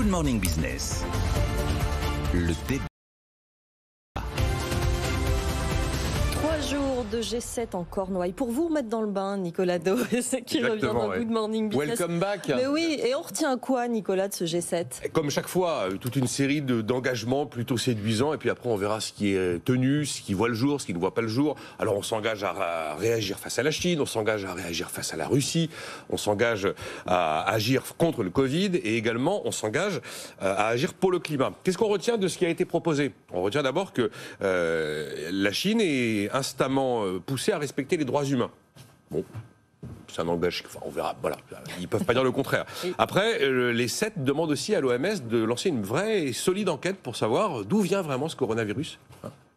Morning Business. Le débat. 3 jours de G7 en Cornouailles. Pour vous remettre dans le bain, Nicolas Do, c'est qui revient dans Good Morning Business. Welcome back. Mais oui, et on retient quoi, Nicolas, de ce G7 ? Comme chaque fois, toute une série d'engagements plutôt séduisants, et puis après on verra ce qui est tenu, ce qui voit le jour, ce qui ne voit pas le jour. Alors on s'engage à réagir face à la Chine, on s'engage à réagir face à la Russie, on s'engage à agir contre le Covid, et également on s'engage à agir pour le climat. Qu'est-ce qu'on retient de ce qui a été proposé ? On retient d'abord que la Chine est instamment poussée à respecter les droits humains. Bon. Ça n'engage, enfin, on verra, voilà, ils ne peuvent pas dire le contraire. Après, les 7 demandent aussi à l'OMS de lancer une vraie et solide enquête pour savoir d'où vient vraiment ce coronavirus.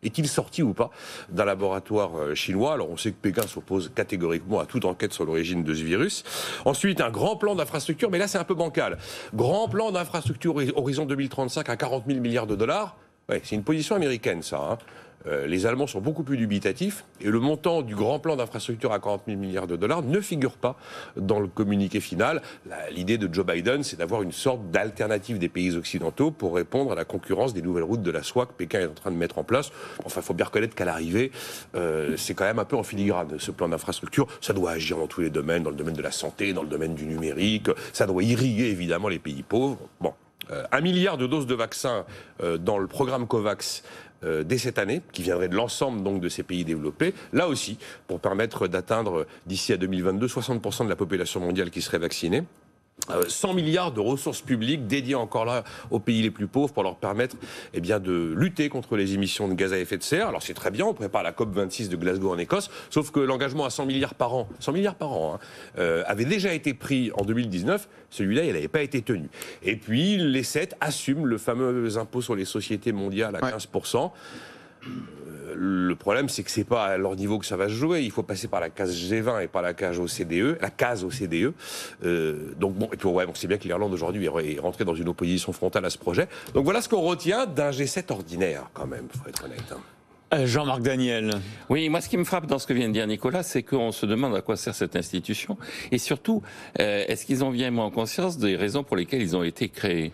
Est-il sorti ou pas d'un laboratoire chinois ? Alors on sait que Pékin s'oppose catégoriquement à toute enquête sur l'origine de ce virus. Ensuite, un grand plan d'infrastructure, mais là c'est un peu bancal. Grand plan d'infrastructure horizon 2035 à 40 000 milliards de dollars. Ouais, c'est une position américaine ça. Les Allemands sont beaucoup plus dubitatifs et le montant du grand plan d'infrastructure à 40 000 milliards de dollars ne figure pas dans le communiqué final. L'idée de Joe Biden, c'est d'avoir une sorte d'alternative des pays occidentaux pour répondre à la concurrence des nouvelles routes de la soie que Pékin est en train de mettre en place. Enfin, il faut bien reconnaître qu'à l'arrivée, c'est quand même un peu en filigrane ce plan d'infrastructure. Ça doit agir dans tous les domaines, dans le domaine de la santé, dans le domaine du numérique. Ça doit irriguer évidemment les pays pauvres. Bon. 1 milliard de doses de vaccins dans le programme COVAX dès cette année, qui viendrait de l'ensemble donc de ces pays développés, là aussi, pour permettre d'atteindre d'ici à 2022 60% de la population mondiale qui serait vaccinée. 100 milliards de ressources publiques dédiées encore là aux pays les plus pauvres pour leur permettre de lutter contre les émissions de gaz à effet de serre. Alors c'est très bien, on prépare la COP26 de Glasgow en Écosse, sauf que l'engagement à 100 milliards par an, avait déjà été pris en 2019, celui-là il n'avait pas été tenu. Et puis les 7 assument le fameux impôt sur les sociétés mondiales à 15%. Le problème, c'est que c'est pas à leur niveau que ça va se jouer. Il faut passer par la case G20 et par la case OCDE. Donc bon, et puis on sait bien que l'Irlande aujourd'hui est rentrée dans une opposition frontale à ce projet. Donc voilà ce qu'on retient d'un G7 ordinaire, quand même. Faut être honnête. Jean-Marc Daniel. Oui, moi ce qui me frappe dans ce que vient de dire Nicolas, c'est qu'on se demande à quoi sert cette institution. Et surtout, est-ce qu'ils ont bien conscience des raisons pour lesquelles ils ont été créés ?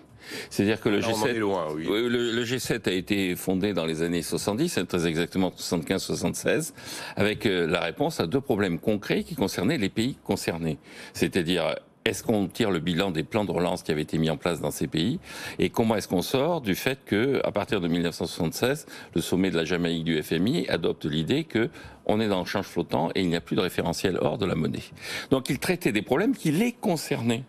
C'est-à-dire que le G7 a été fondé dans les années 70, très exactement 75-76, avec la réponse à 2 problèmes concrets qui concernaient les pays concernés. C'est-à-dire, est-ce qu'on tire le bilan des plans de relance qui avaient été mis en place dans ces pays ? Et comment est-ce qu'on sort du fait que, à partir de 1976, le sommet de la Jamaïque du FMI adopte l'idée que on est dans le change flottant et il n'y a plus de référentiel hors de la monnaie. Donc, ils traitaient des problèmes qui les concernaient.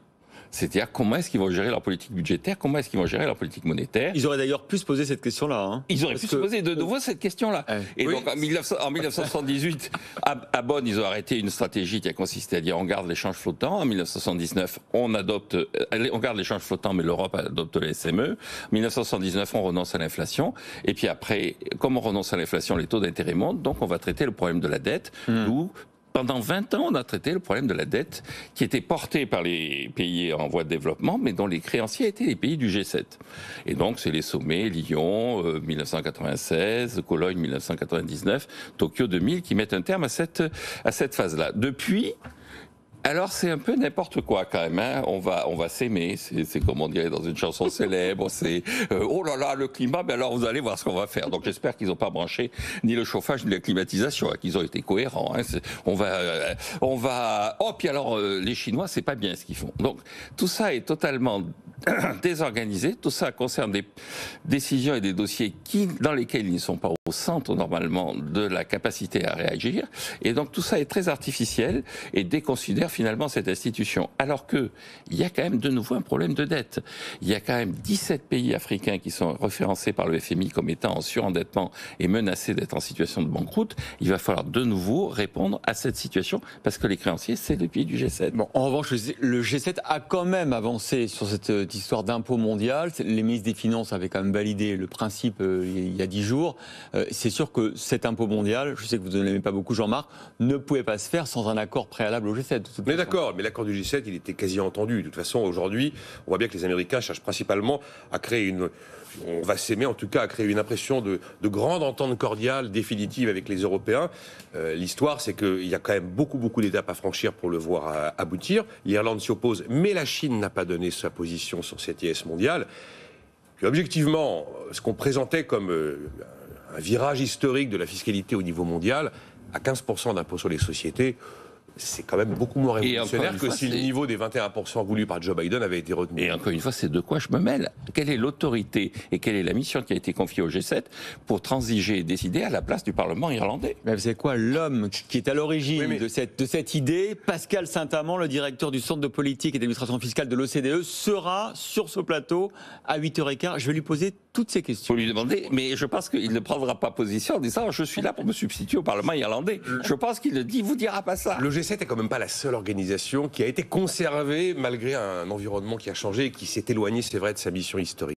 C'est-à-dire comment est-ce qu'ils vont gérer leur politique budgétaire, comment est-ce qu'ils vont gérer leur politique monétaire. Ils auraient d'ailleurs pu se poser cette question-là. Ils auraient pu se poser de nouveau cette question-là. Et donc en 1978, à Bonn, ils ont arrêté une stratégie qui a consisté à dire on garde l'échange flottant. En 1979, on garde l'échange flottant, mais l'Europe adopte le SME. En 1979, on renonce à l'inflation. Et puis après, comme on renonce à l'inflation, les taux d'intérêt montent, donc on va traiter le problème de la dette, d'où pendant 20 ans, on a traité le problème de la dette qui était porté par les pays en voie de développement, mais dont les créanciers étaient les pays du G7. Et donc, c'est les sommets, Lyon, 1996, Cologne, 1999, Tokyo 2000, qui mettent un terme à cette phase-là. Depuis... Alors c'est un peu n'importe quoi quand même. On va s'aimer. C'est comme on dirait dans une chanson célèbre. C'est oh là là le climat. Mais alors vous allez voir ce qu'on va faire. Donc j'espère qu'ils n'ont pas branché ni le chauffage ni la climatisation, qu'ils ont été cohérents. On va. Oh puis alors les Chinois c'est pas bien ce qu'ils font. Donc tout ça est totalement désorganisé. Tout ça concerne des décisions et des dossiers dans lesquels ils ne sont pas au centre normalement de la capacité à réagir. Et donc tout ça est très artificiel et déconsidère finalement cette institution. Alors que il y a quand même de nouveau un problème de dette. Il y a quand même 17 pays africains qui sont référencés par le FMI comme étant en surendettement et menacés d'être en situation de banqueroute. Il va falloir de nouveau répondre à cette situation parce que les créanciers, c'est les pays du G7. Bon, en revanche, le G7 a quand même avancé sur cette histoire d'impôt mondial. Les ministres des Finances avaient quand même validé le principe il y a 10 jours. C'est sûr que cet impôt mondial, je sais que vous ne l'aimez pas beaucoup Jean-Marc, ne pouvait pas se faire sans un accord préalable au G7. On est d'accord, mais l'accord du G7, il était quasi entendu. De toute façon, aujourd'hui, on voit bien que les Américains cherchent principalement à créer on va s'aimer en tout cas à créer une impression de grande entente cordiale définitive avec les Européens. L'histoire, c'est qu'il y a quand même beaucoup d'étapes à franchir pour le voir aboutir. L'Irlande s'y oppose, mais la Chine n'a pas donné sa position négociations sur cette IS mondiale. Puis objectivement, ce qu'on présentait comme un virage historique de la fiscalité au niveau mondial, à 15% d'impôt sur les sociétés, c'est quand même beaucoup moins révolutionnaire que si le niveau des 21% voulu par Joe Biden avait été retenu. Et encore une fois, c'est de quoi je me mêle. Quelle est l'autorité et quelle est la mission qui a été confiée au G7 pour transiger et décider à la place du Parlement irlandais? Mais c'est quoi l'homme qui est à l'origine de cette idée? Pascal Saint-Amand, le directeur du Centre de politique et d'administration fiscale de l'OCDE, sera sur ce plateau à 8h15. Je vais lui poser toutes ces questions. Il faut lui demander, mais je pense qu'il ne prendra pas position en disant « je suis là pour me substituer au Parlement irlandais ». Je pense qu'il ne vous dira pas ça. Le G7 n'est quand même pas la seule organisation qui a été conservée malgré un environnement qui a changé et qui s'est éloigné, c'est vrai, de sa mission historique.